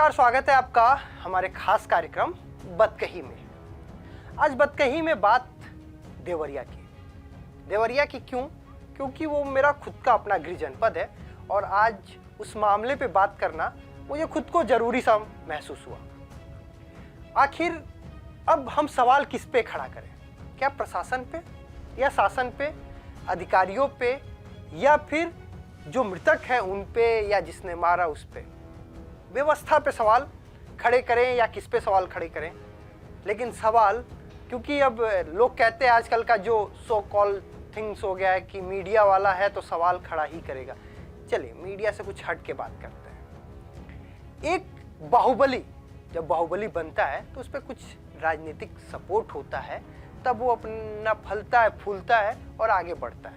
नमस्कार, स्वागत है आपका हमारे खास कार्यक्रम बतकही में। आज बतकही में बात देवरिया की। देवरिया की क्यों? क्योंकि वो मेरा खुद का अपना गृह जनपद है और आज उस मामले पे बात करना मुझे खुद को जरूरी सा महसूस हुआ। आखिर अब हम सवाल किस पे खड़ा करें? क्या प्रशासन पे या शासन पे, अधिकारियों पे, या फिर जो मृतक है उन पे, या जिसने मारा उस पे? व्यवस्था पे सवाल खड़े करें या किस पे सवाल खड़े करें? लेकिन सवाल, क्योंकि अब लोग कहते हैं आजकल का जो सो कॉल थिंग्स हो गया है कि मीडिया वाला है तो सवाल खड़ा ही करेगा। चलिए मीडिया से कुछ हट के बात करते हैं। एक बाहुबली, जब बाहुबली बनता है तो उस पर कुछ राजनीतिक सपोर्ट होता है, तब वो अपना फलता है, फूलता है और आगे बढ़ता है।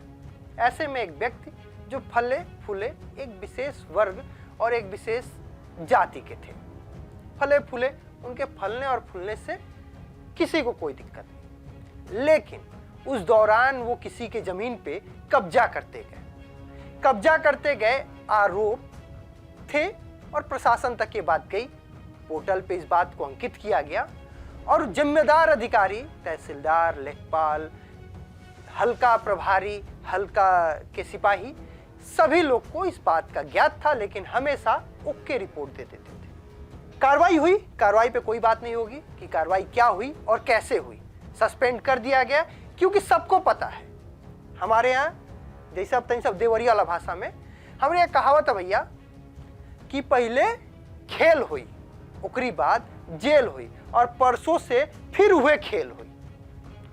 ऐसे में एक व्यक्ति जो फले फूले एक विशेष वर्ग और एक विशेष जाति के थे, फले फूले, उनके फलने और फूलने से किसी को कोई दिक्कत नहीं, लेकिन उस दौरान वो किसी के जमीन पे कब्जा करते गए आरोप थे और प्रशासन तक ये बात गई। पोर्टल पे इस बात को अंकित किया गया और जिम्मेदार अधिकारी, तहसीलदार, लेखपाल, हल्का प्रभारी, हल्का के सिपाही, सभी लोग को इस बात का ज्ञात था, लेकिन हमेशा ओके रिपोर्ट दे देते थे। कार्रवाई हुई, कार्रवाई पे कोई बात नहीं होगी कि कार्रवाई क्या हुई और कैसे हुई। सस्पेंड कर दिया गया क्योंकि सबको पता है। हमारे यहाँ जैसे अब तक सब देवरिया वाला भाषा में हमारे यहाँ कहावत है भैया कि पहले खेल हुई, ओकरी बाद जेल हुई और परसों से फिर हुए खेल हुई।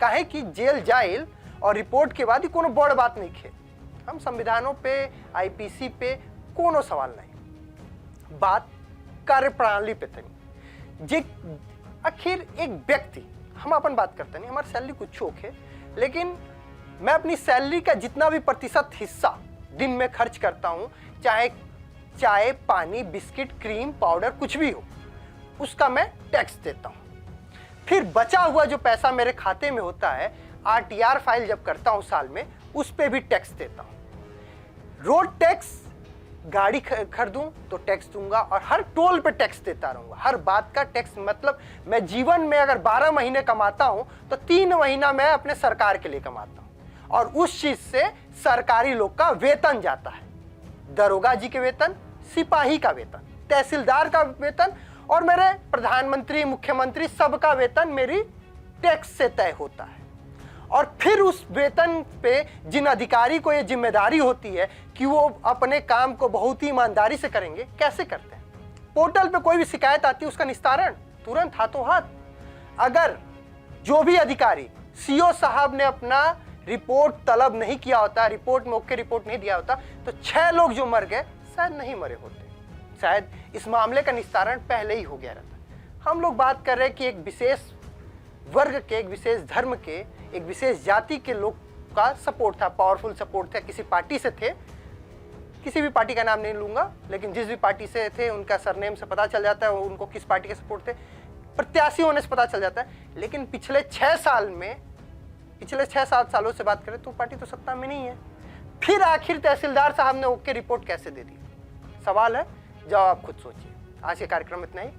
काहे कि जेल जाइल और रिपोर्ट के बाद ही कोनो बड़ बात नहीं खे। हम संविधानों पे, आईपीसी पे कोनो सवाल नहीं, बात कार्यप्रणाली पे तनी जे आखिर एक व्यक्ति, हम अपन बात करते नहीं, हमारी सैलरी कुछ है, लेकिन मैं अपनी सैलरी का जितना भी प्रतिशत हिस्सा दिन में खर्च करता हूँ, चाहे चाय, पानी, बिस्किट, क्रीम, पाउडर कुछ भी हो, उसका मैं टैक्स देता हूँ। फिर बचा हुआ जो पैसा मेरे खाते में होता है, आरटीआर फाइल जब करता हूँ साल में, उस पे भी टैक्स देता हूँ। रोड टैक्स, गाड़ी खरीदूं तो टैक्स दूंगा और हर टोल पे टैक्स देता रहूंगा। हर बात का टैक्स, मतलब मैं जीवन में अगर 12 महीने कमाता हूं तो 3 महीना मैं अपने सरकार के लिए कमाता हूं और उस चीज से सरकारी लोग का वेतन जाता है। दरोगा जी के वेतन, सिपाही का वेतन, तहसीलदार का वेतन और मेरे प्रधानमंत्री, मुख्यमंत्री, सबका वेतन मेरी टैक्स से तय होता है। और फिर उस वेतन पे जिन अधिकारी को ये जिम्मेदारी होती है कि वो अपने काम को बहुत ही ईमानदारी से करेंगे, कैसे करते हैं? पोर्टल पे कोई भी शिकायत आती है, उसका निस्तारण तुरंत हाथों हाथ। अगर जो भी अधिकारी, सीओ साहब ने अपना रिपोर्ट तलब नहीं किया होता, रिपोर्ट में ओके रिपोर्ट नहीं दिया होता, तो 6 लोग जो मर गए शायद नहीं मरे होते। शायद इस मामले का निस्तारण पहले ही हो गया रहता। हम लोग बात कर रहे हैं कि एक विशेष वर्ग के, एक विशेष धर्म के, एक विशेष जाति के लोग का सपोर्ट था, पावरफुल सपोर्ट था, किसी पार्टी से थे, किसी भी पार्टी का नाम नहीं लूंगा, लेकिन जिस भी पार्टी से थे उनका सरनेम से पता चल जाता है उनको किस पार्टी के सपोर्ट थे, प्रत्याशी होने से पता चल जाता है। लेकिन पिछले 6 साल में, पिछले 6-7 सालों से बात करें तो पार्टी तो सत्ता में नहीं है। फिर आखिर तहसीलदार साहब ने ओके रिपोर्ट कैसे दे दी? सवाल है, जवाब आप खुद सोचिए। आज के कार्यक्रम में इतना ही।